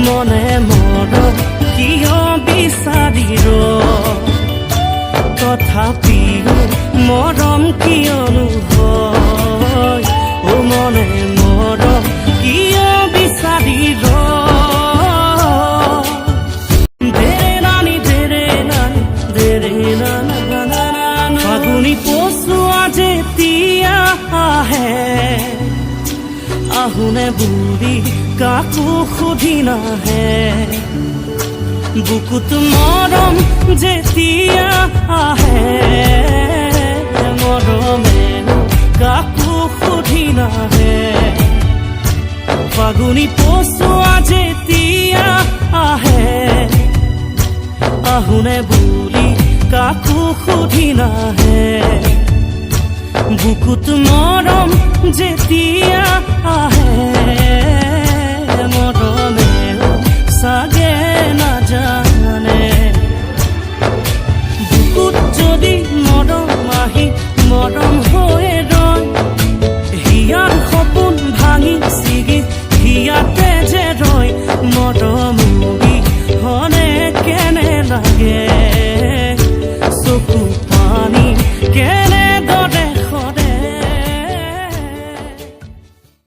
মনে মৰম কিয় বিচাৰি তথাপিও মৰম কিয়নো হয় মনে মৰম কিয় বিচাৰি ফাগুনি পচোৱা যেতিয়া আহে আহোনে বুঢ়ী কাকো সুধি নাহে বুকুত মৰম যেতিয়া আহে মৰমে কাকো সুধি নাহে ফাগুনি পচোৱা যেতিয়া আহে আহোনে বুঢ়ী কাকো সুধি নাহে বুকুত মৰম যেতিয়া আহে মৰমে চাগে নাজানে বুকুত যদি মৰম আহি মৰম হৈ ৰয় হিয়াৰ সপোন ভাঙি ছিগি হিয়াতে যে ৰয় মৰম হনে কেনে লাগে